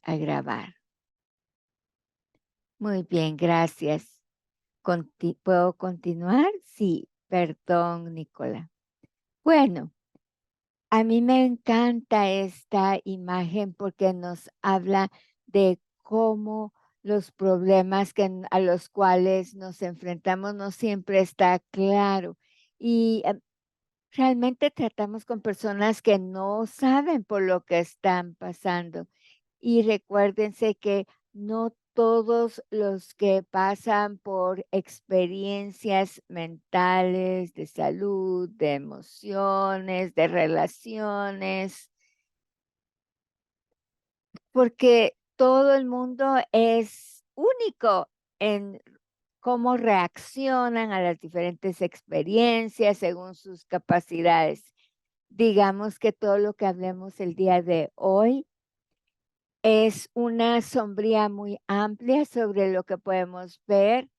A grabar. Muy bien, gracias. ¿Puedo continuar? Sí, perdón, Nicola. Bueno, a mí me encanta esta imagen porque nos habla de cómo los problemas a los cuales nos enfrentamos no siempre está claro. Y realmente tratamos con personas que no saben por lo que están pasando. Y recuérdense que no todos los que pasan por experiencias mentales, de salud, de emociones, de relaciones, porque todo el mundo es único en cómo reaccionan a las diferentes experiencias según sus capacidades. Digamos que todo lo que hablemos el día de hoy es una sombría muy amplia sobre lo que podemos ver,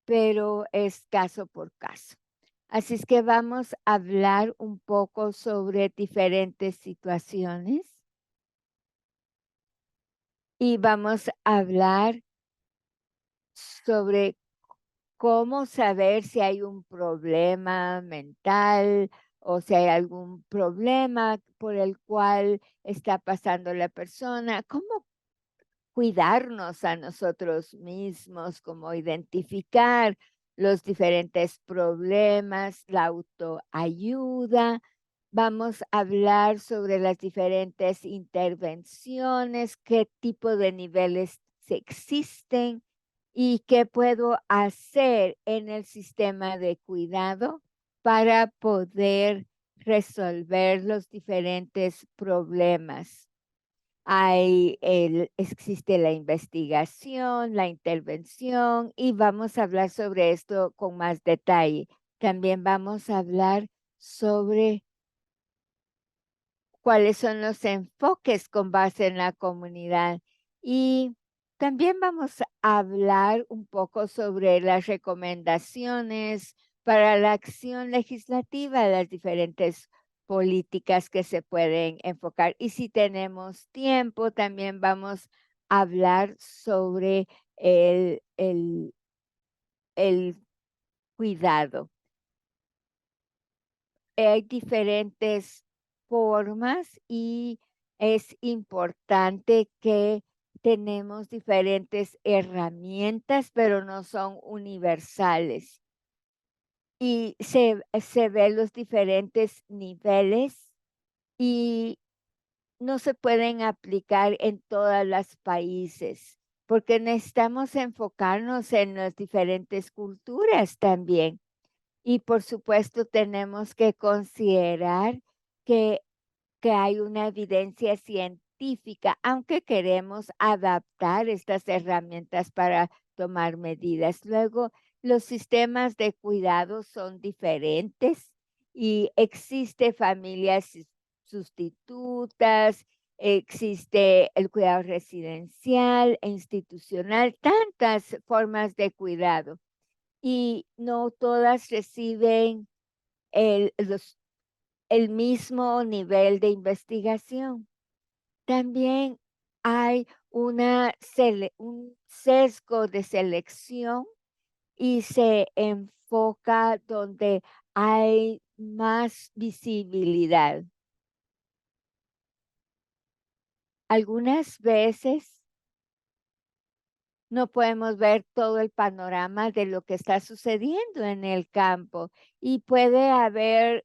pero es caso por caso. Así es que vamos a hablar un poco sobre diferentes situaciones y vamos a hablar sobre cómo saber si hay un problema mental o si hay algún problema por el cual está pasando la persona, cómo cuidarnos a nosotros mismos, como identificar los diferentes problemas, la autoayuda. Vamos a hablar sobre las diferentes intervenciones, qué tipo de niveles existen y qué puedo hacer en el sistema de cuidado para poder resolver los diferentes problemas. Existe la investigación, la intervención y vamos a hablar sobre esto con más detalle. También vamos a hablar sobre cuáles son los enfoques con base en la comunidad y también vamos a hablar un poco sobre las recomendaciones para la acción legislativa de las diferentes políticas que se pueden enfocar. Y si tenemos tiempo, también vamos a hablar sobre el cuidado. Hay diferentes formas y es importante que tenemos diferentes herramientas, pero no son universales. Y se ven los diferentes niveles y no se pueden aplicar en todos los países, porque necesitamos enfocarnos en las diferentes culturas también. Y por supuesto tenemos que considerar que, que hay una evidencia científica, aunque queremos adaptar estas herramientas para tomar medidas. Luego, los sistemas de cuidado son diferentes y existe familias sustitutas, existe el cuidado residencial e institucional, tantas formas de cuidado y no todas reciben el mismo nivel de investigación. También hay un sesgo de selección y se enfoca donde hay más visibilidad. Algunas veces no podemos ver todo el panorama de lo que está sucediendo en el campo y puede haber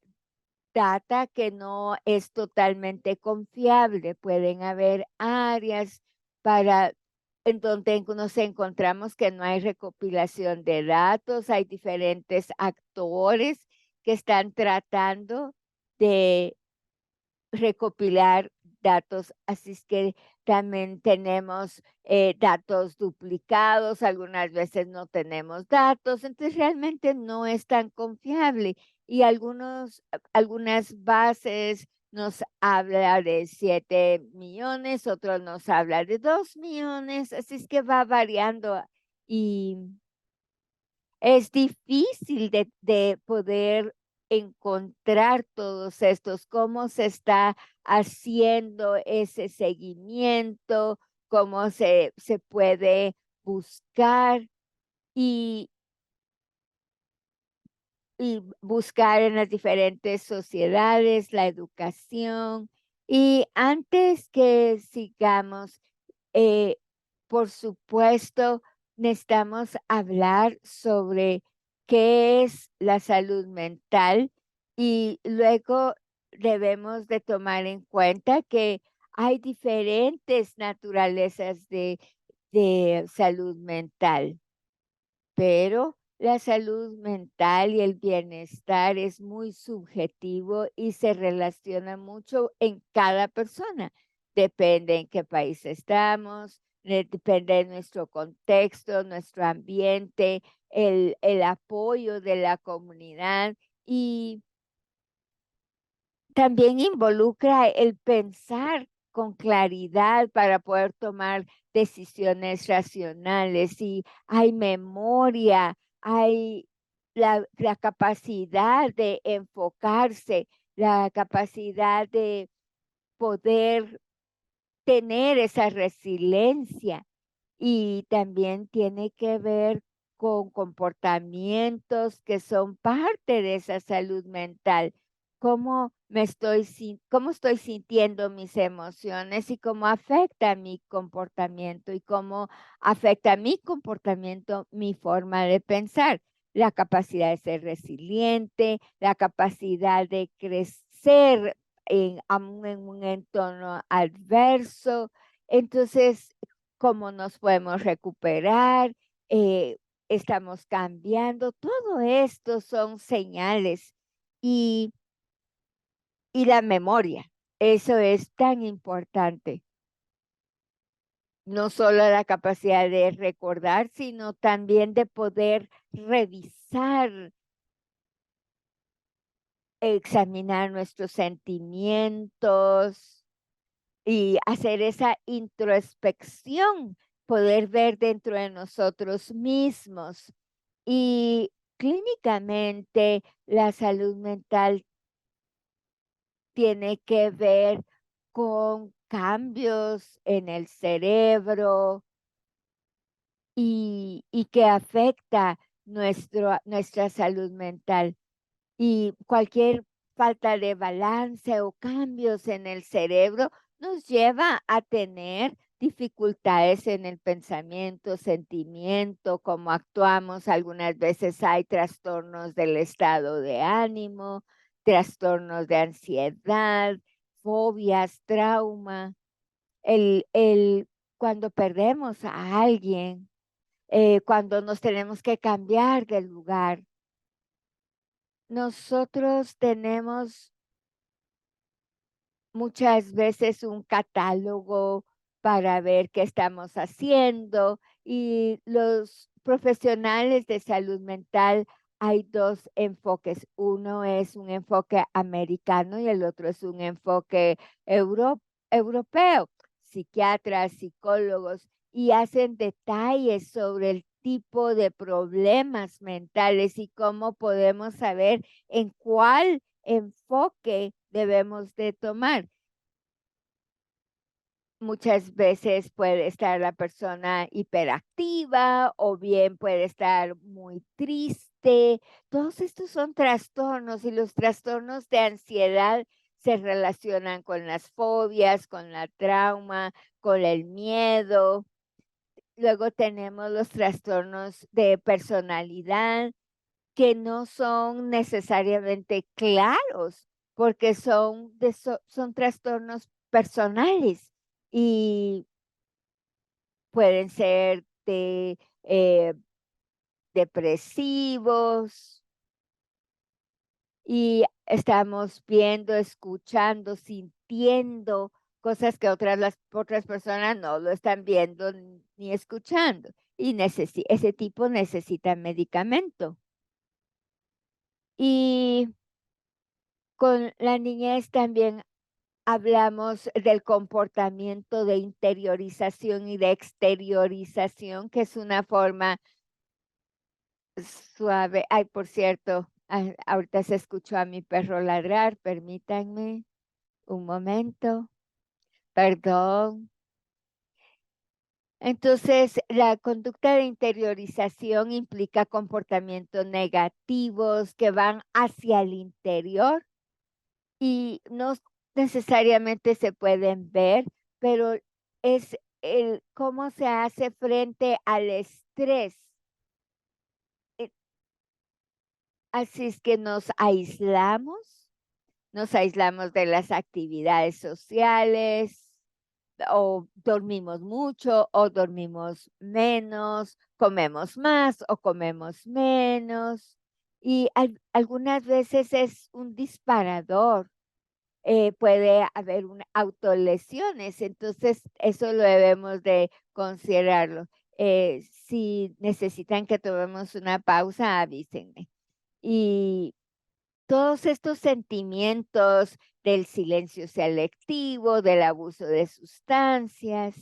data que no es totalmente confiable. Pueden haber áreas para en donde nos encontramos que no hay recopilación de datos, hay diferentes actores que están tratando de recopilar datos, así es que también tenemos datos duplicados, algunas veces no tenemos datos, entonces realmente no es tan confiable y algunas bases nos habla de 7 millones, otros nos habla de 2 millones, así es que va variando y es difícil de poder encontrar todos estos, cómo se está haciendo ese seguimiento, cómo se puede buscar y buscar en las diferentes sociedades la educación. Y antes que sigamos, eh, por supuesto, necesitamos hablar sobre qué es la salud mental y luego debemos de tomar en cuenta que hay diferentes naturalezas de salud mental, pero la salud mental y el bienestar es muy subjetivo y se relaciona mucho en cada persona. Depende en qué país estamos, depende de nuestro contexto, nuestro ambiente, el apoyo de la comunidad y también involucra el pensar con claridad para poder tomar decisiones racionales y hay memoria, hay la capacidad de enfocarse, la capacidad de poder tener esa resiliencia y también tiene que ver con comportamientos que son parte de esa salud mental. Cómo estoy sintiendo mis emociones y cómo afecta mi comportamiento y cómo afecta mi comportamiento, mi forma de pensar. La capacidad de ser resiliente, la capacidad de crecer aún en un entorno adverso. Entonces, cómo nos podemos recuperar, eh, estamos cambiando, todo esto son señales y, y la memoria, eso es tan importante. No solo la capacidad de recordar, sino también de poder revisar, examinar nuestros sentimientos, y hacer esa introspección, poder ver dentro de nosotros mismos. Y clínicamente la salud mental tiene que ver con cambios en el cerebro y que afecta nuestra salud mental. Y cualquier falta de balance o cambios en el cerebro nos lleva a tener dificultades en el pensamiento, sentimiento, cómo actuamos. Algunas veces hay trastornos del estado de ánimo, trastornos de ansiedad, fobias, trauma. Cuando perdemos a alguien, cuando nos tenemos que cambiar de lugar, nosotros tenemos muchas veces un catálogo para ver qué estamos haciendo y los profesionales de salud mental hay dos enfoques. Uno es un enfoque americano y el otro es un enfoque europeo. Psiquiatras, psicólogos y hacen detalles sobre el tipo de problemas mentales y cómo podemos saber en cuál enfoque debemos de tomar. Muchas veces puede estar la persona hiperactiva o bien puede estar muy triste. Todos estos son trastornos y los trastornos de ansiedad se relacionan con las fobias, con la trauma, con el miedo. Luego tenemos los trastornos de personalidad que no son necesariamente claros, porque son trastornos personales y pueden ser eh, depresivos y estamos viendo, escuchando, sintiendo cosas que las otras personas no lo están viendo ni escuchando y ese tipo necesita medicamento. Y con la niñez también hablamos del comportamiento de interiorización y de exteriorización, que es una forma suave. Ay, por cierto, ahorita se escuchó a mi perro ladrar, permítanme un momento, perdón. Entonces, la conducta de interiorización implica comportamientos negativos que van hacia el interior y no necesariamente se pueden ver, pero es el cómo se hace frente al estrés. Eh, Así es que nos aislamos de las actividades sociales, o dormimos mucho o dormimos menos, comemos más o comemos menos. Y algunas veces es un disparador. Puede haber autolesiones, entonces eso lo debemos de considerarlo. Si necesitan que tomemos una pausa, avísenme. Y todos estos sentimientos del silencio selectivo, del abuso de sustancias,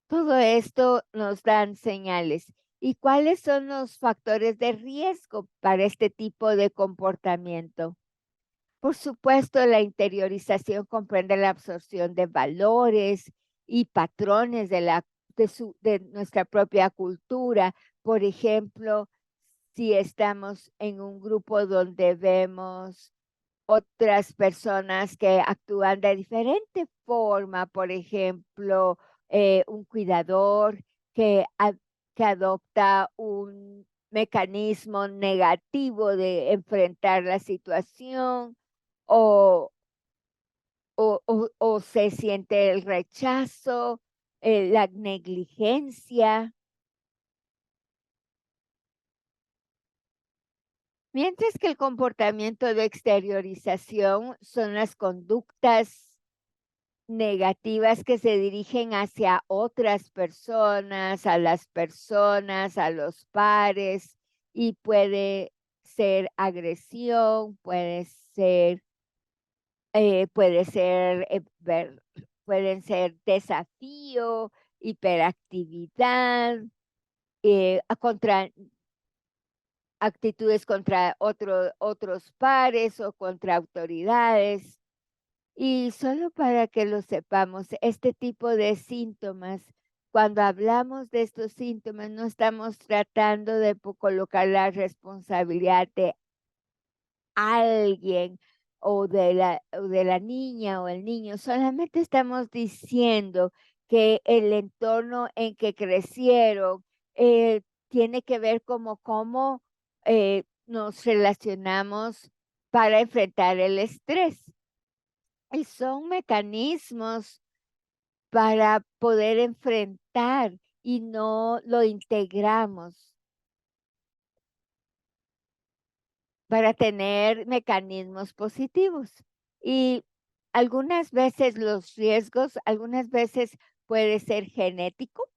todo esto nos dan señales. ¿Y cuáles son los factores de riesgo para este tipo de comportamiento? Por supuesto, la interiorización comprende la absorción de valores y patrones de nuestra propia cultura. Por ejemplo, si estamos en un grupo donde vemos otras personas que actúan de diferente forma, por ejemplo, un cuidador que, que adopta un mecanismo negativo de enfrentar la situación o, o se siente el rechazo, la negligencia. Mientras que el comportamiento de exteriorización son las conductas negativas que se dirigen hacia otras personas, a las personas, a los pares, y puede ser agresión, pueden ser desafío, hiperactividad, contra actitudes contra otros pares o contra autoridades. Y solo para que lo sepamos, este tipo de síntomas, cuando hablamos de estos síntomas, no estamos tratando de colocar la responsabilidad de alguien o de la niña o el niño, solamente estamos diciendo que el entorno en que crecieron tiene que ver como cómo nos relacionamos para enfrentar el estrés. Y son mecanismos para poder enfrentar y no lo integramos para tener mecanismos positivos. Y algunas veces los riesgos, algunas veces puede ser genético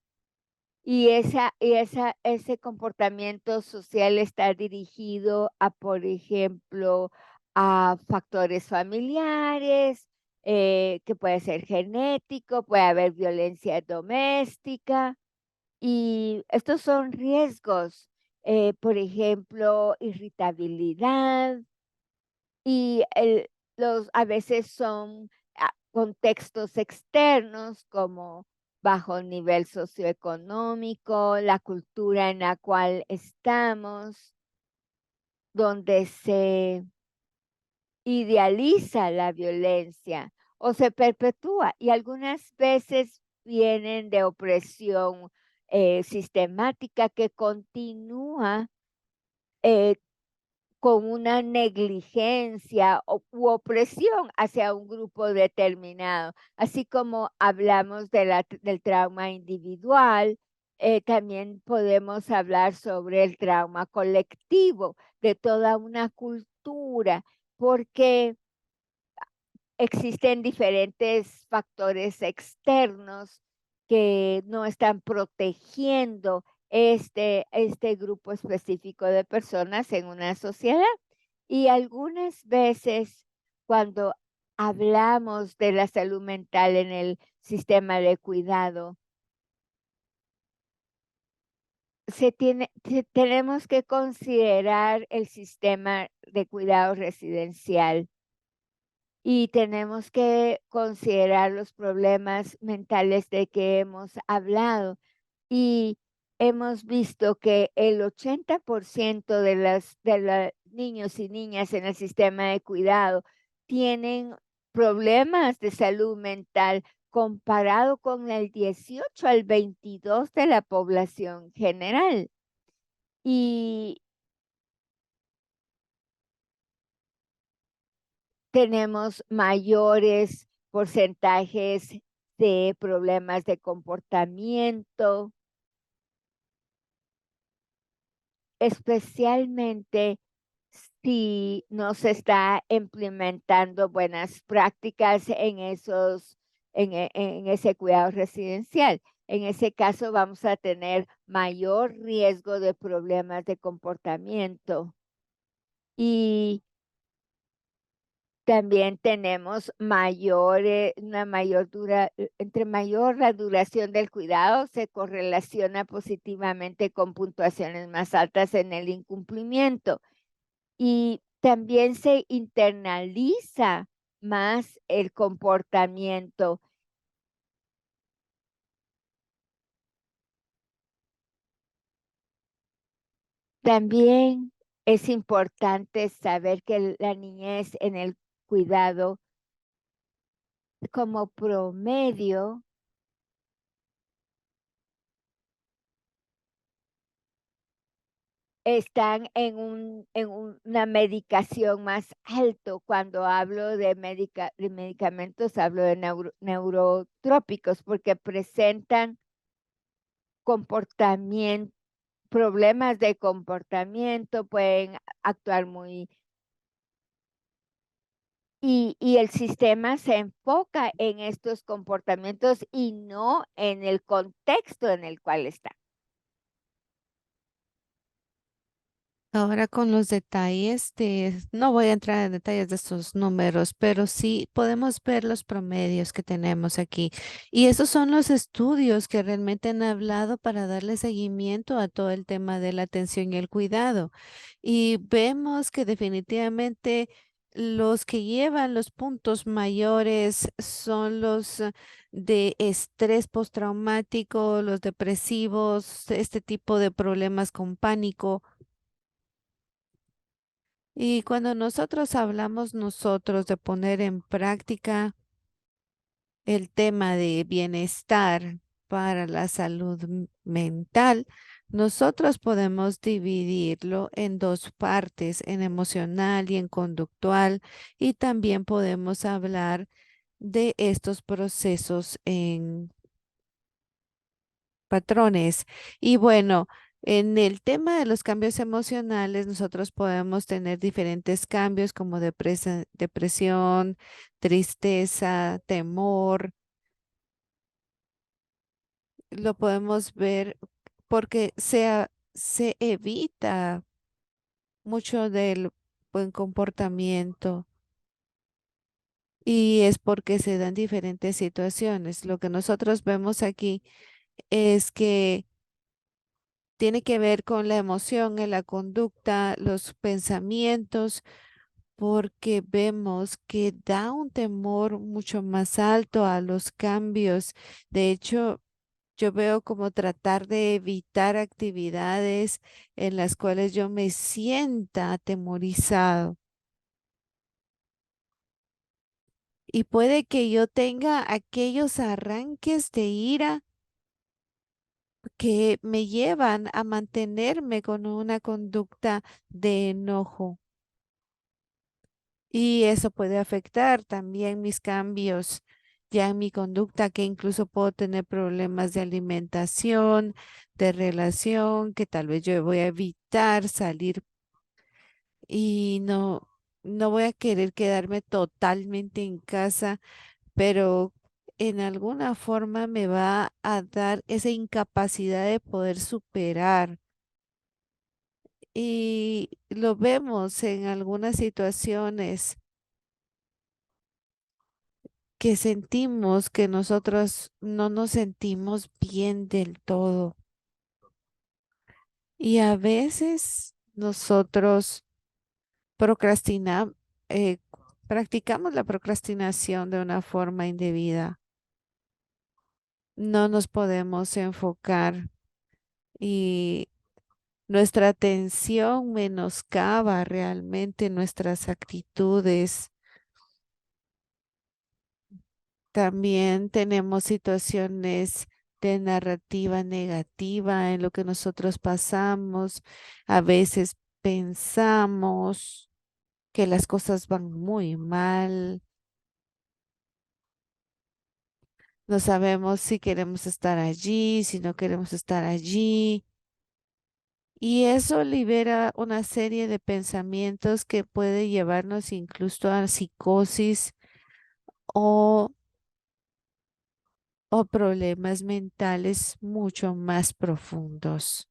y ese comportamiento social está dirigido a, por ejemplo, a factores familiares, que puede ser genético, puede haber violencia doméstica, y estos son riesgos, por ejemplo, irritabilidad, y a veces son contextos externos como bajo nivel socioeconómico, la cultura en la cual estamos, donde se idealiza la violencia o se perpetúa y algunas veces vienen de opresión sistemática que continúa eh, con una negligencia u opresión hacia un grupo determinado. Así como hablamos del trauma individual, también podemos hablar sobre el trauma colectivo de toda una cultura, porque existen diferentes factores externos que no están protegiendo este grupo específico de personas en una sociedad. Y algunas veces cuando hablamos de la salud mental en el sistema de cuidado, tenemos que considerar el sistema de cuidado residencial. y tenemos que considerar los problemas mentales de que hemos hablado. Y hemos visto que el 80% de los niños y niñas en el sistema de cuidado tienen problemas de salud mental comparado con el 18 al 22 de la población general. Y tenemos mayores porcentajes de problemas de comportamiento, especialmente si no se está implementando buenas prácticas en ese cuidado residencial. En ese caso vamos a tener mayor riesgo de problemas de comportamiento y también tenemos una mayor entre mayor la duración del cuidado, se correlaciona positivamente con puntuaciones más altas en el incumplimiento. Y también se internaliza más el comportamiento. También es importante saber que la niñez en el cuidado, como promedio, están una medicación más alto. Cuando hablo de medicamentos, hablo de neurotrópicos, porque presentan comportamiento problemas de comportamiento, pueden actuar muy y el sistema se enfoca en estos comportamientos y no en el contexto en el cual está. Ahora con los detalles no voy a entrar en detalles de estos números, pero sí podemos ver los promedios que tenemos aquí. Y esos son los estudios que realmente han hablado para darle seguimiento a todo el tema de la atención y el cuidado. Y vemos que definitivamente los que llevan los puntos mayores son los de estrés postraumático, los depresivos, este tipo de problemas con pánico. Y cuando nosotros hablamos nosotros de poner en práctica el tema de bienestar para la salud mental, nosotros podemos dividirlo en dos partes, en emocional y en conductual, y también podemos hablar de estos procesos en patrones. Y bueno, en el tema de los cambios emocionales, nosotros podemos tener diferentes cambios como depresión, tristeza, temor. Lo podemos ver porque se evita mucho del buen comportamiento y es porque se dan diferentes situaciones. Lo que nosotros vemos aquí es que tiene que ver con la emoción, en la conducta, los pensamientos, porque vemos que da un temor mucho más alto a los cambios. De hecho, yo veo como tratar de evitar actividades en las cuales yo me sienta atemorizado. Y puede que yo tenga aquellos arranques de ira que me llevan a mantenerme con una conducta de enojo. Y eso puede afectar también mis cambios ya en mi conducta, que incluso puedo tener problemas de alimentación, de relación, que tal vez yo voy a evitar salir y no voy a querer quedarme totalmente en casa, pero en alguna forma me va a dar esa incapacidad de poder superar. Y lo vemos en algunas situaciones que sentimos que nosotros no nos sentimos bien del todo. Y a veces nosotros procrastinamos, practicamos la procrastinación de una forma indebida. No nos podemos enfocar y nuestra atención menoscaba realmente nuestras actitudes. También tenemos situaciones de narrativa negativa en lo que nosotros pasamos. A veces pensamos que las cosas van muy mal. No sabemos si queremos estar allí, si no queremos estar allí. Y eso libera una serie de pensamientos que puede llevarnos incluso a psicosis o, o problemas mentales mucho más profundos.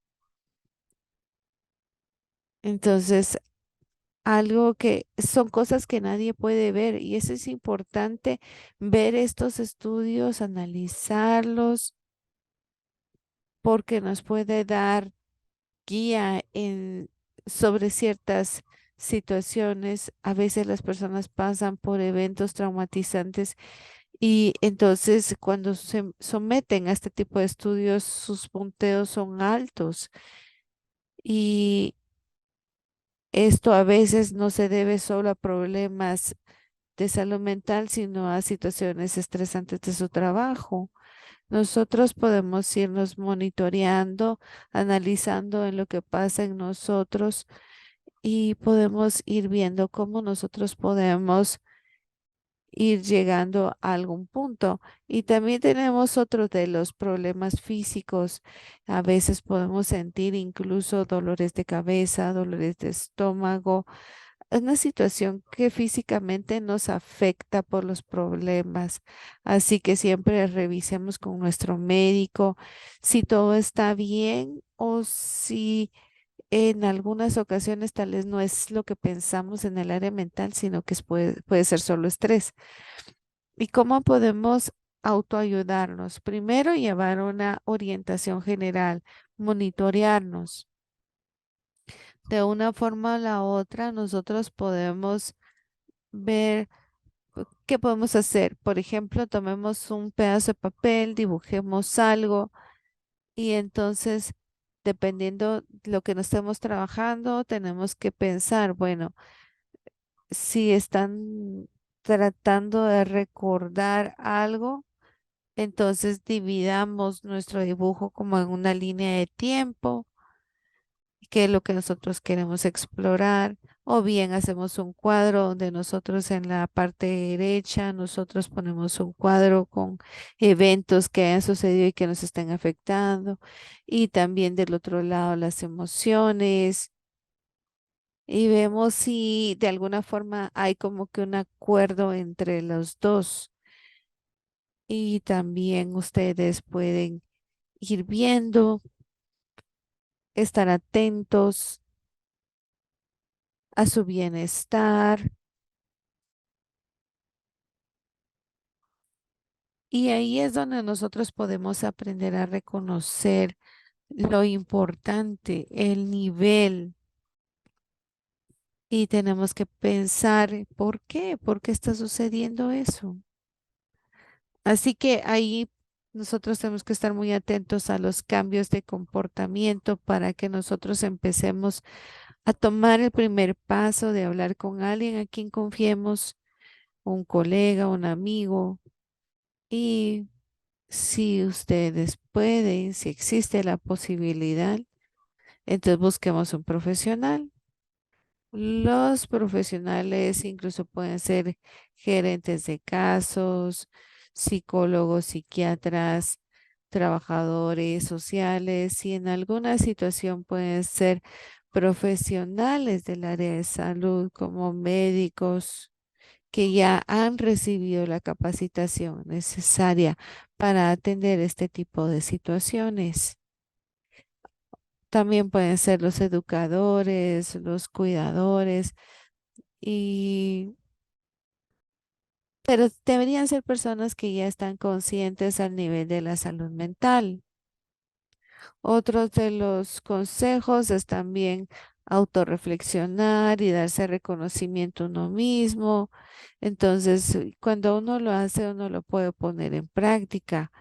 Entonces, algo que son cosas que nadie puede ver y eso es importante ver estos estudios, analizarlos, porque nos puede dar guía sobre ciertas situaciones. A veces las personas pasan por eventos traumatizantes y entonces cuando se someten a este tipo de estudios, sus punteos son altos y esto a veces no se debe solo a problemas de salud mental, sino a situaciones estresantes de su trabajo. Nosotros podemos irnos monitoreando, analizando en lo que pasa en nosotros y podemos ir viendo cómo nosotros podemos ir llegando a algún punto. Y también tenemos otro de los problemas físicos. A veces podemos sentir incluso dolores de cabeza, dolores de estómago. Es una situación que físicamente nos afecta por los problemas. Así que siempre revisemos con nuestro médico si todo está bien o si en algunas ocasiones tal vez no es lo que pensamos en el área mental, sino que puede ser solo estrés. ¿Y cómo podemos autoayudarnos? Primero, llevar una orientación general, monitorearnos. De una forma a la otra, nosotros podemos ver qué podemos hacer. Por ejemplo, tomemos un pedazo de papel, dibujemos algo y entonces, dependiendo lo que nos estemos trabajando, tenemos que pensar, bueno, si están tratando de recordar algo, entonces dividamos nuestro dibujo como en una línea de tiempo, que es lo que nosotros queremos explorar, o bien hacemos un cuadro donde nosotros en la parte derecha, nosotros ponemos un cuadro con eventos que hayan sucedido y que nos estén afectando, y también del otro lado las emociones y vemos si de alguna forma hay como que un acuerdo entre los dos. Y también ustedes pueden ir viendo, estar atentos a su bienestar. Y ahí es donde nosotros podemos aprender a reconocer lo importante, el nivel. Y tenemos que pensar, ¿por qué? ¿Por qué está sucediendo eso? Así que ahí nosotros tenemos que estar muy atentos a los cambios de comportamiento para que nosotros empecemos a tomar el primer paso de hablar con alguien a quien confiemos, un colega, un amigo. Y si ustedes pueden, si existe la posibilidad, entonces busquemos un profesional. Los profesionales incluso pueden ser gerentes de casos, psicólogos, psiquiatras, trabajadores sociales y en alguna situación pueden ser profesionales del área de salud como médicos que ya han recibido la capacitación necesaria para atender este tipo de situaciones. También pueden ser los educadores, los cuidadores y pero deberían ser personas que ya están conscientes al nivel de la salud mental. Otros de los consejos es también autorreflexionar y darse reconocimiento a uno mismo. Entonces, cuando uno lo hace, uno lo puede poner en práctica.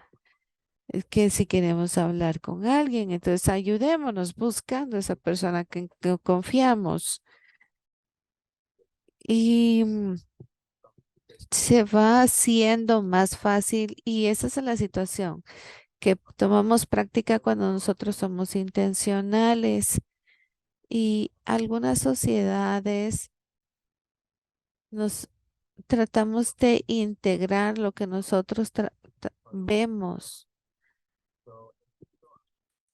Es que si queremos hablar con alguien, entonces ayudémonos buscando esa persona que confiamos. Y se va haciendo más fácil y esa es la situación, que tomamos práctica cuando nosotros somos intencionales y algunas sociedades nos tratamos de integrar lo que nosotros vemos.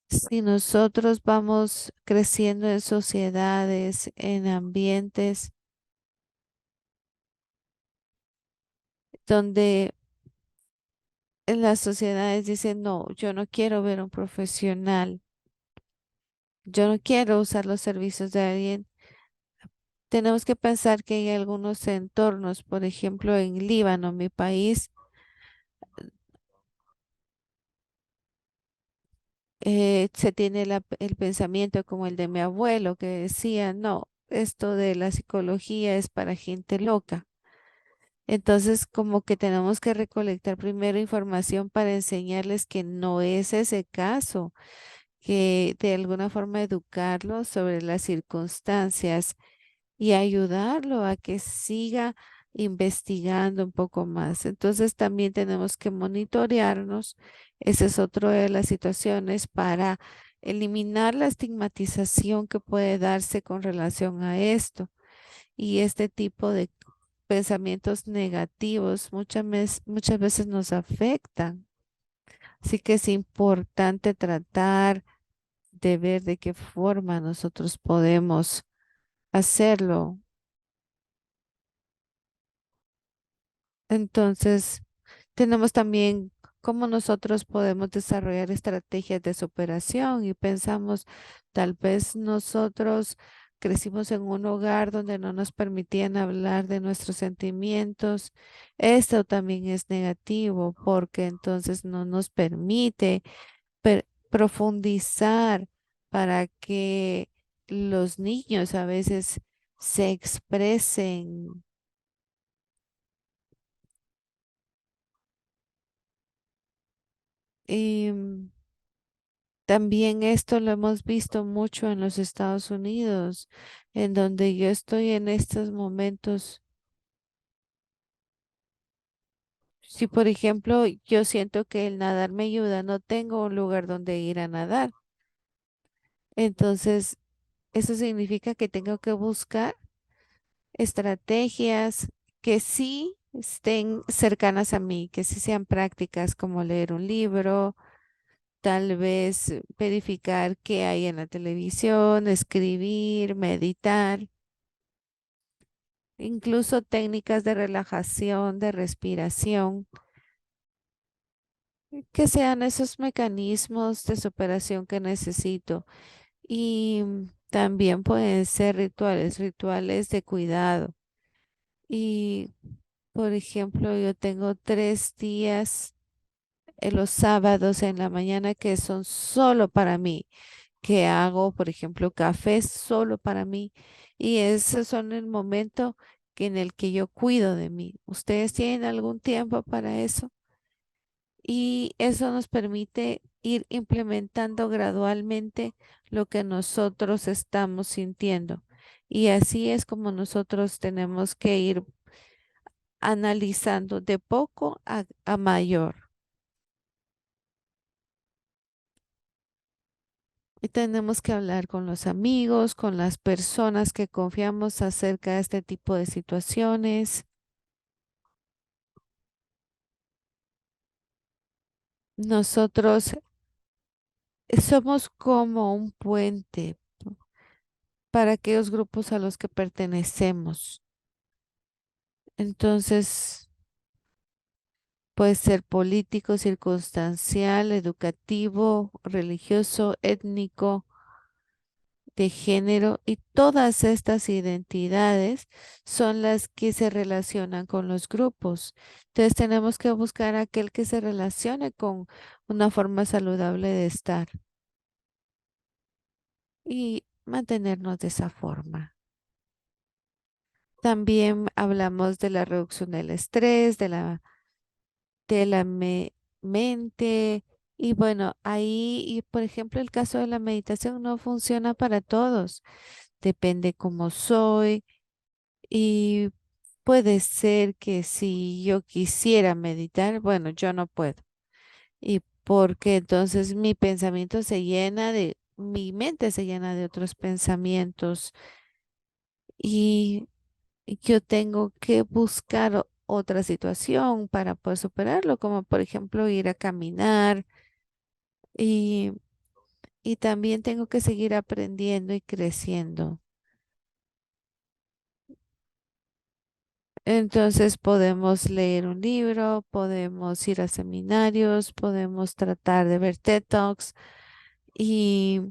Si nosotros vamos creciendo en sociedades, en ambientes donde en las sociedades dicen, no, yo no quiero ver un profesional, yo no quiero usar los servicios de alguien. Tenemos que pensar que hay algunos entornos, por ejemplo, en Líbano, mi país, se tiene el pensamiento como el de mi abuelo que decía, no, esto de la psicología es para gente loca. Entonces, como que tenemos que recolectar primero información para enseñarles que no es ese caso, que de alguna forma educarlos sobre las circunstancias y ayudarlo a que siga investigando un poco más. Entonces también tenemos que monitorearnos. Ese es otro de las situaciones para eliminar la estigmatización que puede darse con relación a esto y este tipo de pensamientos negativos muchas veces nos afectan. Así que es importante tratar de ver de qué forma nosotros podemos hacerlo. Entonces, tenemos también cómo nosotros podemos desarrollar estrategias de superación y pensamos, tal vez nosotros crecimos en un hogar donde no nos permitían hablar de nuestros sentimientos. Esto también es negativo porque entonces no nos permite profundizar para que los niños a veces se expresen. Y también esto lo hemos visto mucho en los Estados Unidos, en donde yo estoy en estos momentos. Si, por ejemplo, yo siento que el nadar me ayuda, no tengo un lugar donde ir a nadar. Entonces, eso significa que tengo que buscar estrategias que sí estén cercanas a mí, que sí sean prácticas como leer un libro, tal vez verificar qué hay en la televisión, escribir, meditar, incluso técnicas de relajación, de respiración, que sean esos mecanismos de superación que necesito. Y también pueden ser rituales, rituales de cuidado. Y, por ejemplo, yo tengo 3 días en los sábados en la mañana que son solo para mí, que hago, por ejemplo, café solo para mí. Y esos son el momento en el que yo cuido de mí. ¿Ustedes tienen algún tiempo para eso? Y eso nos permite ir implementando gradualmente lo que nosotros estamos sintiendo. Y así es como nosotros tenemos que ir analizando de poco a mayor. Y tenemos que hablar con los amigos, con las personas que confiamos acerca de este tipo de situaciones. Nosotros somos como un puente para aquellos grupos a los que pertenecemos. Entonces, puede ser político, circunstancial, educativo, religioso, étnico, de género, y todas estas identidades son las que se relacionan con los grupos. Entonces tenemos que buscar aquel que se relacione con una forma saludable de estar. mantenernos de esa forma. También hablamos de la reducción del estrés, de la mente. Y bueno, ahí, y por ejemplo, el caso de la meditación no funciona para todos. Depende cómo soy. Y puede ser que si yo quisiera meditar, bueno, yo no puedo. Y porque entonces mi mente se llena de otros pensamientos y yo tengo que buscar otra situación para poder superarlo, como por ejemplo ir a caminar y, y también tengo que seguir aprendiendo y creciendo. Entonces podemos leer un libro, podemos ir a seminarios, podemos tratar de ver TED Talks y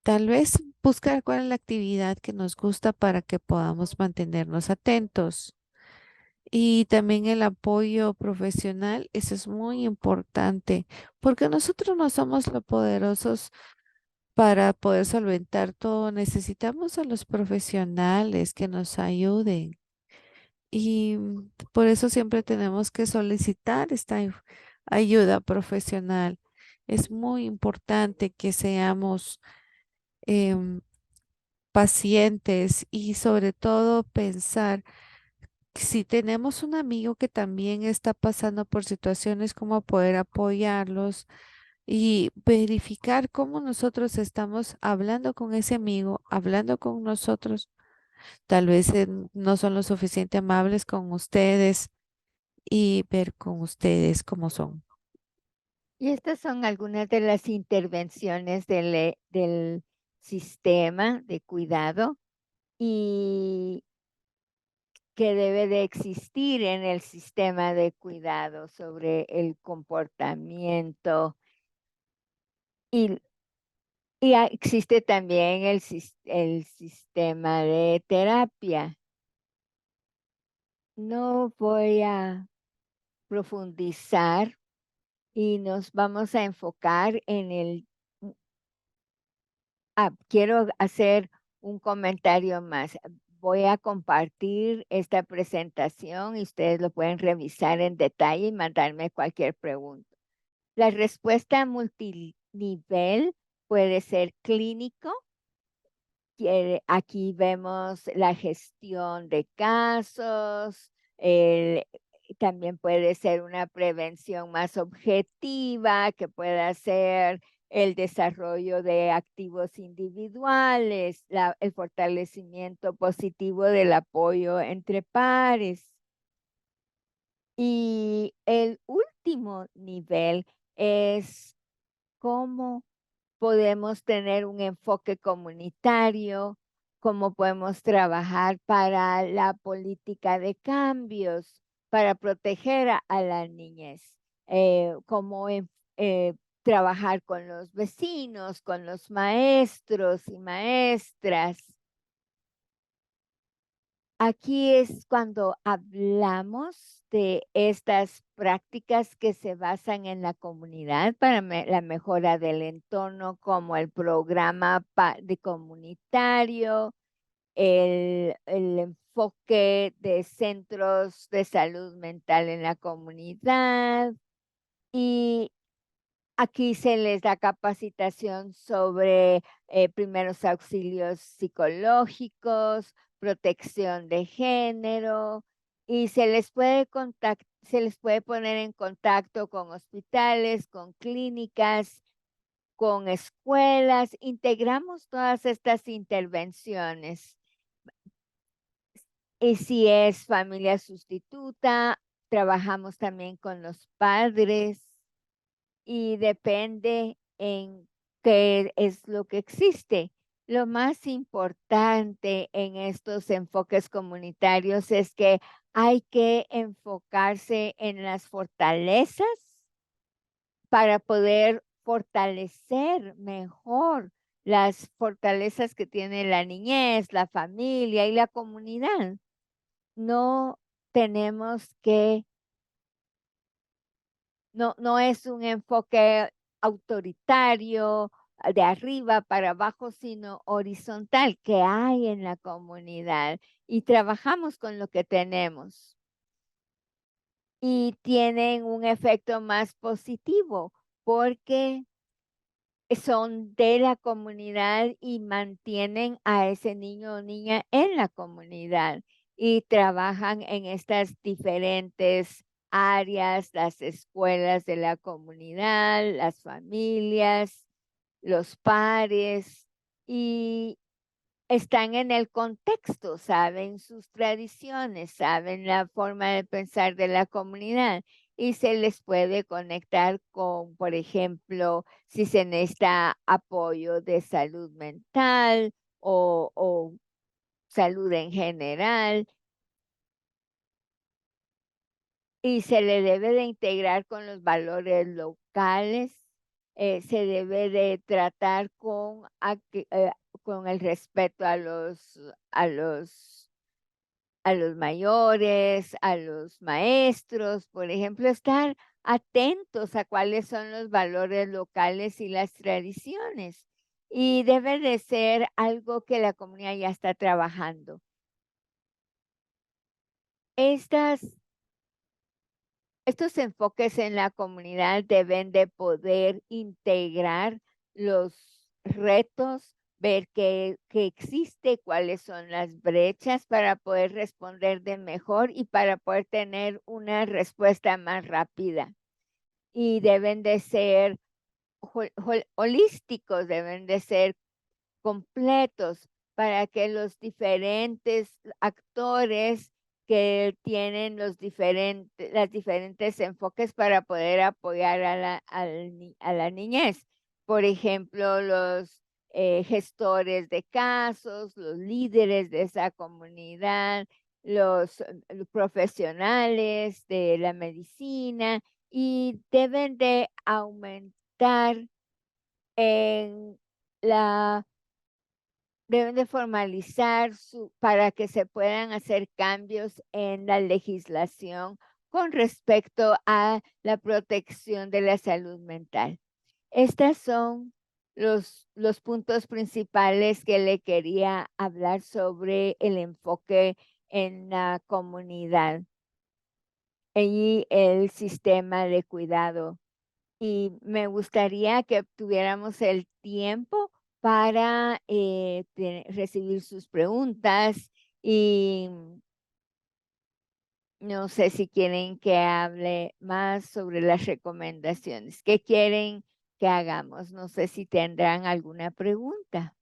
tal vez buscar cuál es la actividad que nos gusta para que podamos mantenernos atentos. Y también el apoyo profesional, eso es muy importante, porque nosotros no somos los poderosos para poder solventar todo. Necesitamos a los profesionales que nos ayuden. Y por eso siempre tenemos que solicitar esta ayuda profesional. Es muy importante que seamos em, pacientes y sobre todo pensar si tenemos un amigo que también está pasando por situaciones, como poder apoyarlos y verificar cómo nosotros estamos hablando con ese amigo, hablando con nosotros. Tal vez no son lo suficiente amables con ustedes y ver con ustedes cómo son. Y estas son algunas de las intervenciones del sistema de cuidado y que debe de existir en el sistema de cuidado sobre el comportamiento y, existe también el sistema de terapia. No voy a profundizar y nos vamos a enfocar en quiero hacer un comentario más. Voy a compartir esta presentación y ustedes lo pueden revisar en detalle y mandarme cualquier pregunta. La respuesta multinivel puede ser clínico. Aquí vemos la gestión de casos, también puede ser una prevención más objetiva, que pueda ser el desarrollo de activos individuales, el fortalecimiento positivo del apoyo entre pares. Y el último nivel es cómo podemos tener un enfoque comunitario, cómo podemos trabajar para la política de cambios, para proteger a la niñez, cómo trabajar con los vecinos, con los maestros y maestras. Aquí es cuando hablamos de estas prácticas que se basan en la comunidad para la mejora del entorno, como el programa de comunitario, el enfoque de centros de salud mental en la comunidad y aquí se les da capacitación sobre primeros auxilios psicológicos, protección de género y se les puede poner en contacto con hospitales, con clínicas, con escuelas. Integramos todas estas intervenciones. Y si es familia sustituta, trabajamos también con los padres y depende en qué es lo que existe. Lo más importante en estos enfoques comunitarios es que hay que enfocarse en las fortalezas para poder fortalecer mejor las fortalezas que tiene la niñez, la familia y la comunidad. No tenemos que no es un enfoque autoritario, de arriba para abajo, sino horizontal que hay en la comunidad y trabajamos con lo que tenemos y tienen un efecto más positivo porque son de la comunidad y mantienen a ese niño o niña en la comunidad y trabajan en estas diferentes áreas, las escuelas de la comunidad, las familias, los pares y están en el contexto, saben sus tradiciones, saben la forma de pensar de la comunidad y se les puede conectar con, por ejemplo, si se necesita apoyo de salud mental o salud en general, y se le debe de integrar con los valores locales, se debe de tratar con el respeto a los mayores, a los maestros, por ejemplo, estar atentos a cuáles son los valores locales y las tradiciones. Y debe de ser algo que la comunidad ya está trabajando. Estas Estos enfoques en la comunidad deben de poder integrar los retos, ver qué existe, cuáles son las brechas para poder responder de mejor y para poder tener una respuesta más rápida. Y deben de ser holísticos, deben de ser completos para que los diferentes actores que tienen las diferentes enfoques para poder apoyar a la niñez. Por ejemplo, los gestores de casos, los líderes de esa comunidad, los profesionales de la medicina y deben de aumentar en la deben de formalizar para que se puedan hacer cambios en la legislación con respecto a la protección de la salud mental. Estos son los puntos principales que le quería hablar sobre el enfoque en la comunidad y el sistema de cuidado y me gustaría que tuviéramos el tiempo para recibir sus preguntas y no sé si quieren que hable más sobre las recomendaciones. ¿Qué quieren que hagamos? No sé si tendrán alguna pregunta.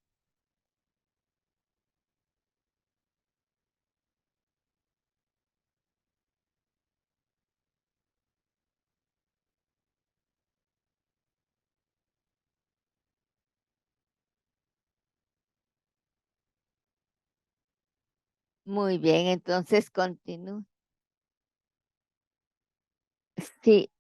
Muy bien, entonces continúo. Sí,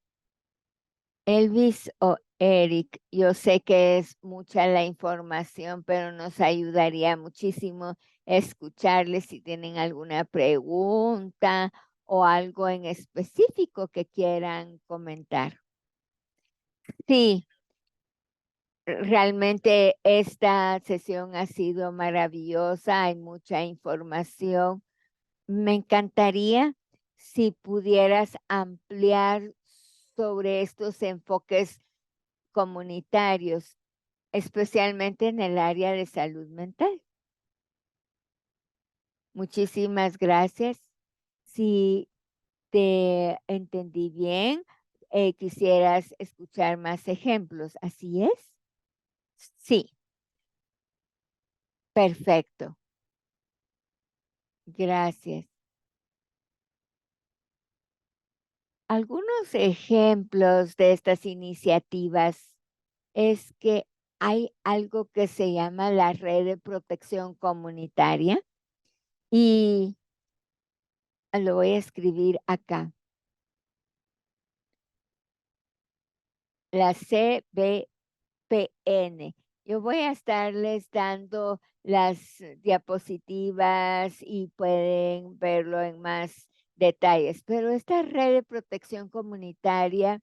Elvis o Eric, yo sé que es mucha la información, pero nos ayudaría muchísimo escucharles si tienen alguna pregunta o algo en específico que quieran comentar. Sí, realmente esta sesión ha sido maravillosa, hay mucha información. Me encantaría si pudieras ampliar sobre estos enfoques comunitarios, especialmente en el área de salud mental. Muchísimas gracias. Si te entendí bien, quisieras escuchar más ejemplos, ¿así es? Sí, perfecto. Gracias. Algunos ejemplos de estas iniciativas es que hay algo que se llama la red de protección comunitaria y lo voy a escribir acá. La CBPN. Yo voy a estarles dando las diapositivas y pueden verlo en más detalles, pero esta red de protección comunitaria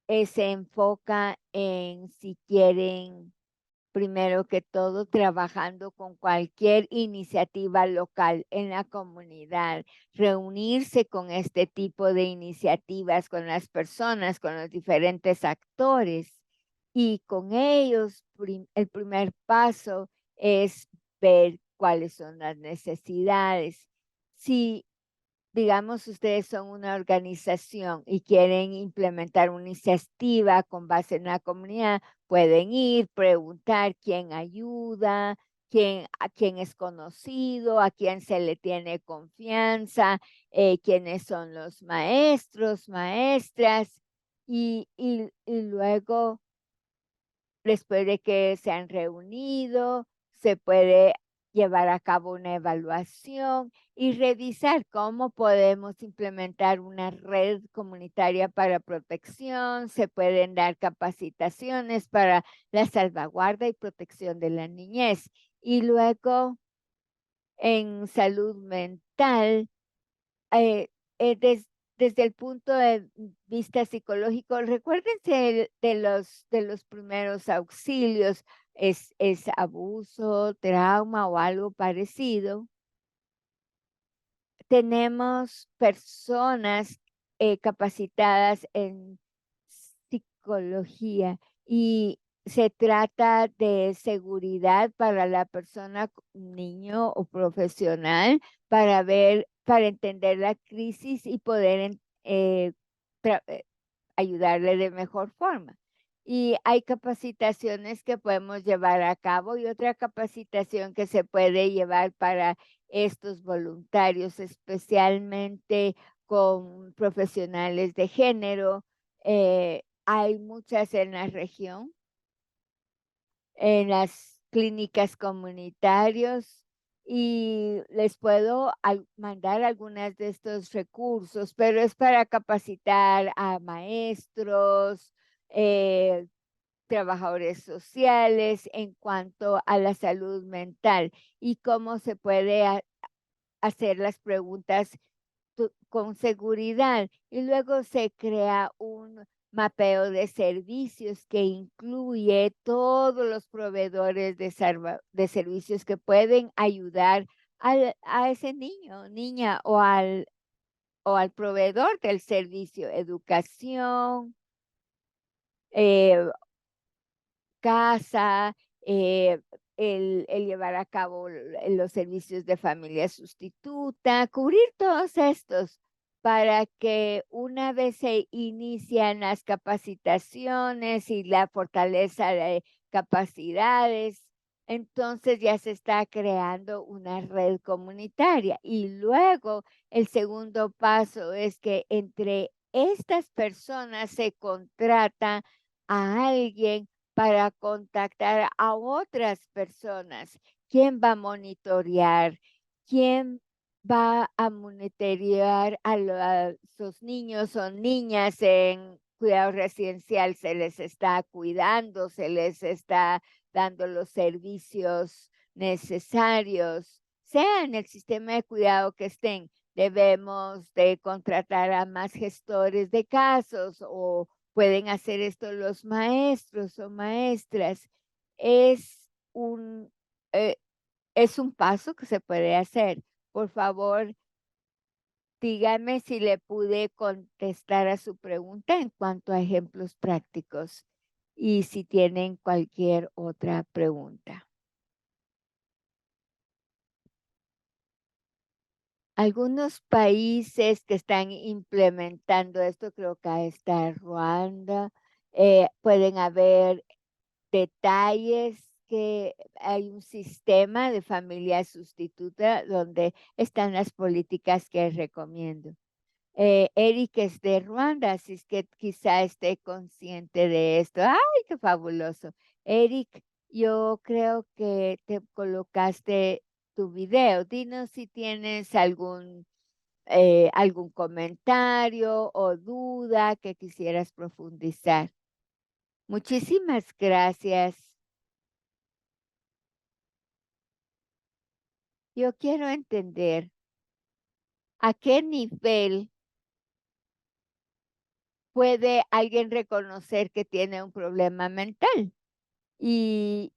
se enfoca en si quieren primero que todo, trabajando con cualquier iniciativa local en la comunidad, reunirse con este tipo de iniciativas, con las personas, con los diferentes actores y con ellos el primer paso es ver cuáles son las necesidades. Si digamos, ustedes son una organización y quieren implementar una iniciativa con base en la comunidad, pueden ir, preguntar quién ayuda, a quién es conocido, a quién se le tiene confianza, quiénes son los maestros, maestras, y luego después de que se han reunido, se puede llevar a cabo una evaluación y revisar cómo podemos implementar una red comunitaria para protección. Se pueden dar capacitaciones para la salvaguarda y protección de la niñez. Y luego en salud mental, eh, desde el punto de vista psicológico, recuérdense de los primeros auxilios, es abuso, trauma o algo parecido. Tenemos personas capacitadas en psicología y se trata de seguridad para la persona, niño o profesional, para ver, para entender la crisis y poder tra- eh, ayudarle de mejor forma. Y hay capacitaciones que podemos llevar a cabo y otra capacitación que se puede llevar para estos voluntarios, especialmente con profesionales de género. Hay muchas en la región, en las clínicas comunitarios y les puedo mandar algunas de estos recursos, pero es para capacitar a maestros, eh, trabajadores sociales en cuanto a la salud mental y cómo se puede hacer las preguntas con seguridad y luego se crea un mapeo de servicios que incluye todos los proveedores de servicios que pueden ayudar a ese niño, niña o al proveedor del servicio, educación, eh, casa, el llevar a cabo los servicios de familia sustituta, cubrir todos estos para que una vez se inician las capacitaciones y la fortaleza de capacidades, entonces ya se está creando una red comunitaria. Y luego el segundo paso es que entre estas personas se contrata a alguien para contactar a otras personas. ¿Quién va a monitorear? ¿Quién va a monitorear a los niños o niñas en cuidado residencial? Se les está cuidando, se les está dando los servicios necesarios, sea en el sistema de cuidado que estén. Debemos de contratar a más gestores de casos o pueden hacer esto los maestros o maestras. Es un, eh, es un paso que se puede hacer. Por favor, dígame si le pude contestar a su pregunta en cuanto a ejemplos prácticos y si tienen cualquier otra pregunta. Algunos países que están implementando esto, creo que ahí está Ruanda, pueden haber detalles que hay un sistema de familia sustituta donde están las políticas que recomiendo. Eric es de Ruanda, así es que quizá esté consciente de esto. ¡Ay, qué fabuloso! Eric, yo creo que te colocaste tu video. Dinos si tienes algún comentario o duda que quisieras profundizar. Muchísimas gracias. Yo quiero entender a qué nivel puede alguien reconocer que tiene un problema mental. Y